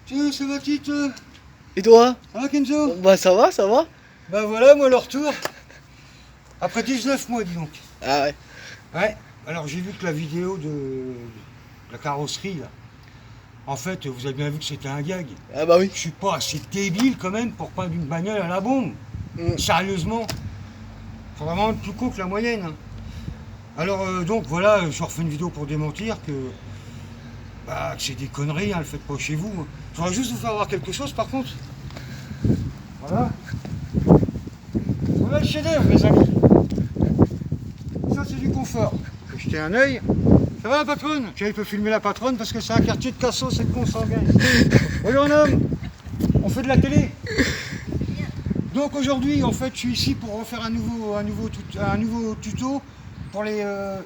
Tiens, ça va Tite? Et toi? Ça va Kenzo? Bah ça va, ça va. Bah voilà, moi le retour. Après 19 mois, dis donc. Ah ouais. Ouais, alors j'ai vu que la vidéo de la carrosserie, là, en fait, vous avez bien vu que c'était un gag. Ah bah oui. Je suis pas assez débile quand même pour peindre une bagnole à la bombe. Mm. Sérieusement. Faut vraiment être plus con que la moyenne. Hein. Alors donc voilà, je refais une vidéo pour démentir que c'est des conneries, hein, le faites pas chez vous. Hein. Je voudrais juste vous faire voir quelque chose par contre. Voilà. Voilà le chef-d'œuvre, mes amis. Ça c'est du confort. Faut jeter un œil. Ça va la patronne? Tiens, il peut filmer la patronne parce que c'est un quartier de Casso, c'est le consanguin. Bonjour un homme. On fait de la télé. Donc aujourd'hui, en fait, je suis ici pour refaire un nouveau tuto pour le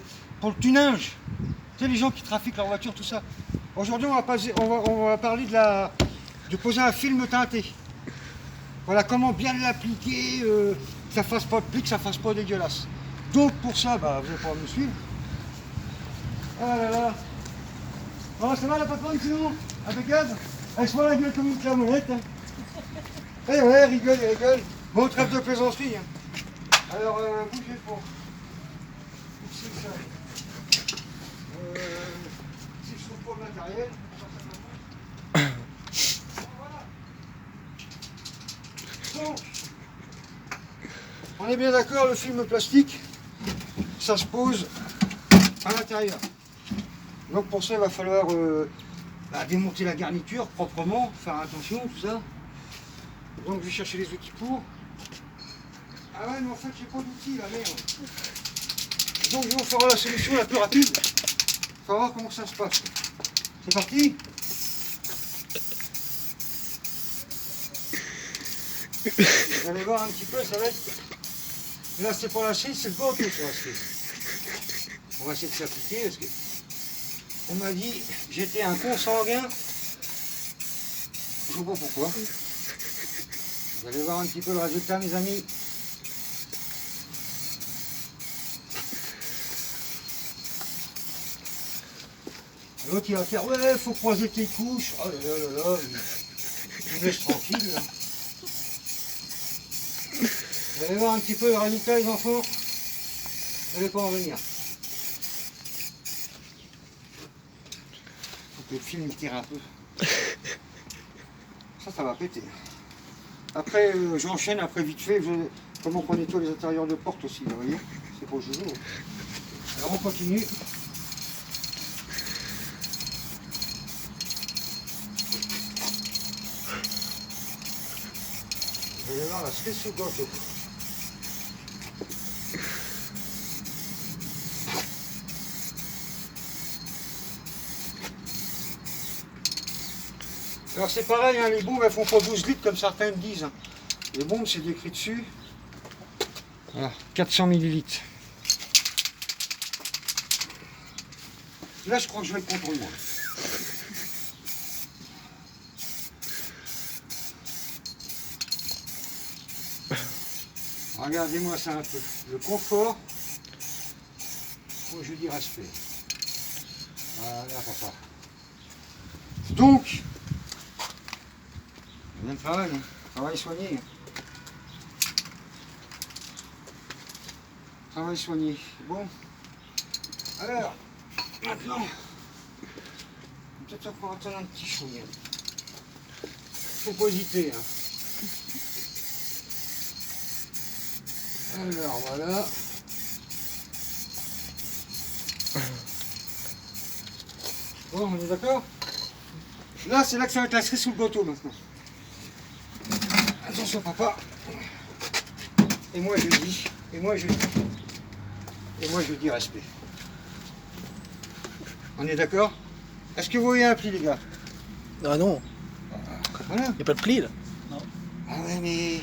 tunage. Tu sais, les gens qui trafiquent leur voiture, tout ça. Aujourd'hui, on va parler de poser un film teinté. Voilà, comment bien l'appliquer, que ça fasse pas de pli, que ça fasse pas dégueulasse. Donc pour ça, vous allez pouvoir me suivre. Ah là là. Oh, ça va la patronne sinon? Impeccable? Elle se voit la gueule comme une clamonette. Hein. Eh ouais, rigole, rigole. Bon, trêve de plaisanterie. Hein. Alors, bougez pas. C'est ça. Si je trouve pas le matériel, voilà. Donc, on est bien d'accord, le film plastique, ça se pose à l'intérieur. Donc pour ça, il va falloir démonter la garniture proprement, faire attention, tout ça. Donc je vais chercher les outils pour. Ah ouais, mais en fait, j'ai pas d'outils, là, merde. Donc je vais vous faire la solution la plus rapide. On va voir comment ça se passe. C'est parti. Vous allez voir un petit peu, ça va être... Là, c'est pas la cerise, c'est le gâteau sur la cerise. On va essayer de s'appliquer parce que... On m'a dit j'étais un consanguin. Je sais pas pourquoi. Vous allez voir un petit peu le résultat, mes amis. L'autre il va faire ouais, faut croiser tes couches. Oh là là là là, il me laisse tranquille là. Vous allez voir un petit peu le résultat, les enfants. Vous n'allez pas en venir. Faut que le film tire un peu. Ça va péter. Après, j'enchaîne après vite fait. Comment on nettoie les intérieurs de porte aussi, vous voyez? C'est pas joujou. Alors on continue. Vous allez voir la cerise sous le gâteau. Alors c'est pareil, hein, les bombes elles font pas 12 litres comme certains me disent. Hein. Les bombes c'est écrit dessus. Voilà, 400 millilitres. Là je crois que je vais le contrôler. Regardez-moi ça un peu. Le confort, faut que je dis respect. Voilà pour ça. Donc, bien le travail, hein. Travail soigné. Travail soigné. Bon. Alors, maintenant, peut-être qu'on va attendre un petit chouïa. Faut pas hésiter. Hein. Alors voilà. Bon, on est d'accord? Là, c'est là que ça va être la cerise sous le gâteau maintenant. Attention, papa. Et moi, je dis. Et moi, je dis. Et moi, je dis respect. On est d'accord? Est-ce que vous voyez un pli, les gars? Ah non, Voilà. y a pas de pli là. Non. Ah ouais, mais...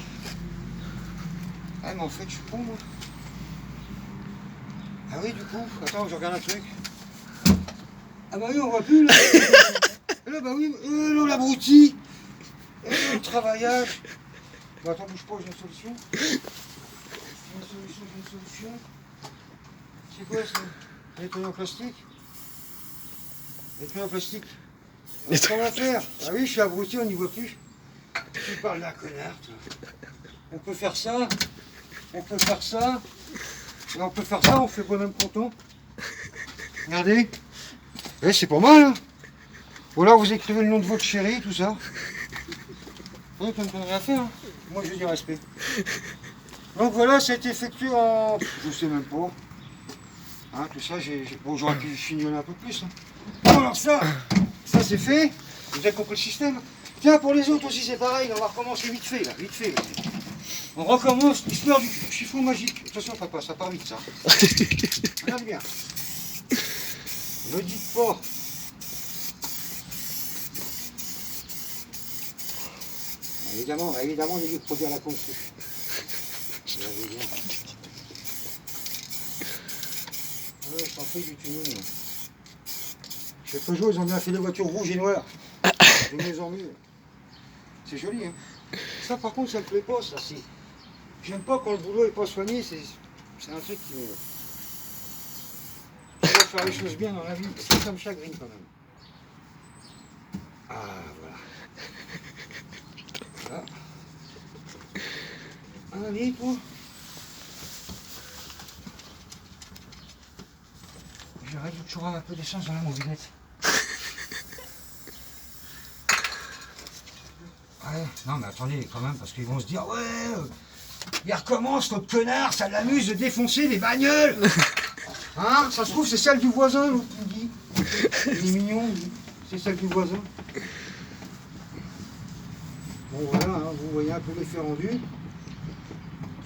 Ah, mais en fait, je suis con, moi. Ah oui, du coup, attends, je regarde un truc. Ah bah oui, on voit plus, là. Là, bah oui, là, l'abruti. Le travaillage. Bah attends, bouge pas, j'ai une solution. J'ai une solution. C'est quoi ça? Nettoyer en plastique? Nettoyer en plastique. Qu'est-ce qu'on va faire? Ah oui, je suis abruti, on n'y voit plus. Tu parles d'un connard, toi. On peut faire ça, on peut faire ça, et on peut faire ça, on fait bonhomme content. Regardez. Eh, c'est pas mal, hein. Ou alors vous écrivez le nom de votre chérie, tout ça. Oui, ça ne peut rien faire, hein. Moi, j'ai du respect. Donc voilà, ça a été effectué en... Je sais même pas. Hein, tout ça, bon, j'aurais pu fignoler un peu plus. Hein. Bon, alors ça c'est fait. Vous avez compris le système? Tiens, pour les autres aussi, c'est pareil. On va recommencer vite fait, là. Vite fait. Là. On recommence l'histoire du chiffon magique. Attention, papa, ça part vite, ça. Regarde bien. Ne dites pas. Évidemment, évidemment, il y a du produit à la conçu. Ouais, je t'en fais du tuning. Chez Peugeot, ils ont bien fait des voitures rouges et noires. De mieux en mieux. C'est joli, hein. Ça, par contre, ça me plaît pas, ça. J'aime pas quand le boulot est pas soigné. C'est un truc qui me... Je dois faire les choses bien dans la vie. Ça me chagrine quand même. Ah, voilà. Voilà. Allez, toi. J'arrête toujours un peu d'essence dans la mobilette. Ouais, non mais attendez quand même, parce qu'ils vont se dire, ouais, il recommence notre connard, ça l'amuse de défoncer les bagnoles. Hein, ça se trouve c'est celle du voisin, l'autre me dit. Il est mignon, c'est celle du voisin. Bon voilà, hein, vous voyez un peu l'effet rendu.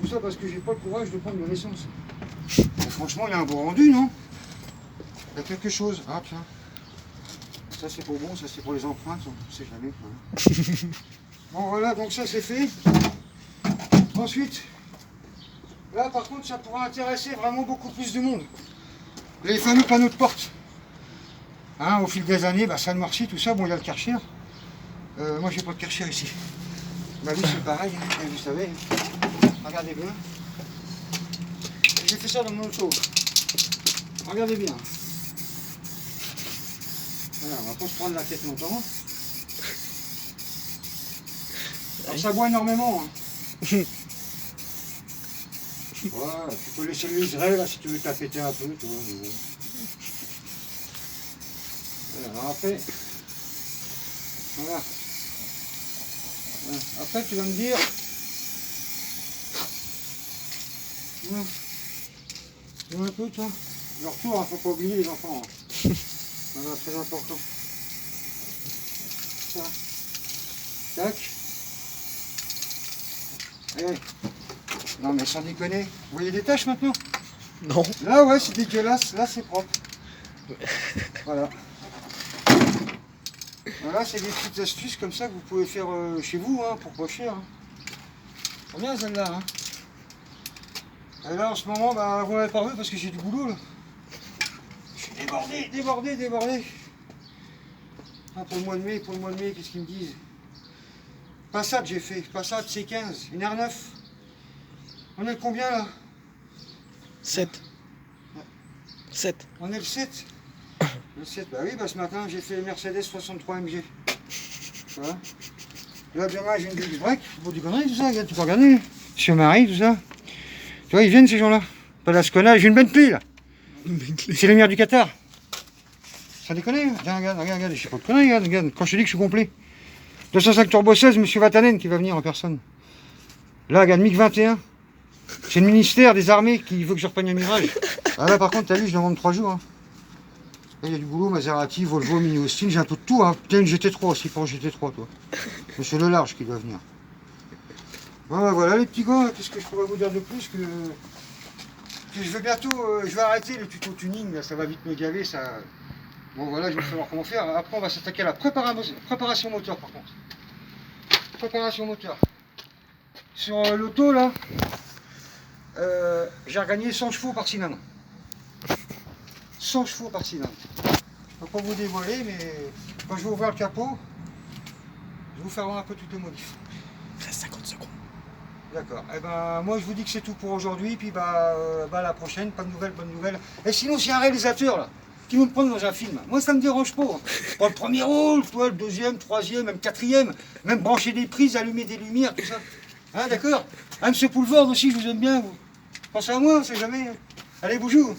Tout ça parce que j'ai pas le courage de prendre mon essence. Bon, franchement, il y a un beau rendu, non? Il y a quelque chose. Ah tiens. Ça c'est pas bon, ça c'est pour les empreintes, on sait jamais. Hein. Bon voilà, donc ça c'est fait. Ensuite, là par contre ça pourra intéresser vraiment beaucoup plus de monde. Les fameux panneaux de porte. Hein, au fil des années, bah, ça noircit, tout ça. Bon, il y a le Karcher. Moi j'ai pas de Karcher ici. Bah lui c'est pareil, hein, vous savez. Regardez bien. J'ai fait ça dans mon auto. Regardez bien. Voilà, on va pas se prendre la tête longtemps. Alors ça boit énormément. Hein. Voilà, tu peux laisser le liseré là si tu veux tapeter un peu, tu vois. Mais bon. Voilà, alors après. Voilà. Voilà. Après tu vas me dire. Voilà. Tu vois un peu toi. Le retour, hein, faut pas oublier les enfants. Hein. Voilà, très important. Ça. Tac. Allez. Non mais sans déconner. Vous voyez des taches maintenant? Non. Là ouais c'est dégueulasse, là c'est propre. Voilà. Voilà, c'est des petites astuces comme ça que vous pouvez faire chez vous, hein, pour pas cher. Hein. Trop bien celle-là. Hein. Et là en ce moment, bah, vous m'avez pas vu parce que j'ai du boulot là. Je suis débordé. Ah, pour le mois de mai, qu'est-ce qu'ils me disent? Passat j'ai fait, Passat C15, une R9. On est le combien là? 7. Ouais. 7. On est le 7. Le 7, bah oui, bah ce matin j'ai fait Mercedes 63 MG. Voilà. Là demain j'ai une Big Break, pour du conneries tout ça, regarde, tu peux regarder. Monsieur Marie, tout ça. Tu vois, ils viennent ces gens-là. Pas d'Ascona, j'ai une Bentley là. C'est les lumières du Qatar. Ça déconne, hein. Tiens, regarde, je sais pas de conneries, regarde, quand je te dis que je suis complet. 205 Turbo 16, monsieur Vatanen qui va venir en personne. Là, regarde, MiG 21. C'est le ministère des Armées qui veut que je reprenne le Mirage. Ah là, par contre, t'as vu, je demande 3 jours. Hein. Là, il y a du boulot, Maserati, Volvo, Mini Austin, j'ai un peu de tout. Hein. Putain, une GT3 aussi, pour GT3, toi. Monsieur Le Large qui doit venir. Voilà, voilà les petits gars, qu'est-ce que je pourrais vous dire de plus que je vais bientôt, je vais arrêter les tutos tuning, là, ça va vite me gaver, ça... Bon voilà, je vais savoir comment faire. Après, on va s'attaquer à la préparation moteur, par contre. Préparation moteur. Sur l'auto, là, j'ai regagné 100 chevaux par cylindre. 100 chevaux par cylindre. Je ne peux pas vous dévoiler, mais quand je vais ouvrir le capot, je vais vous faire voir un peu toutes les modifs. Reste 50 secondes. D'accord. Eh ben, moi, je vous dis que c'est tout pour aujourd'hui. Puis, bah, la prochaine, pas de nouvelles, bonne nouvelle. Et sinon, s'il y a un réalisateur, là, qui vont me prendre dans un film. Moi, ça me dérange pas. Pas le premier rôle, toi, le deuxième, troisième, même quatrième, même brancher des prises, allumer des lumières, tout ça. Hein, d'accord? Ah, Monsieur Poulvord aussi, je vous aime bien, vous. Pensez à moi, on sait jamais. Allez, bonjour.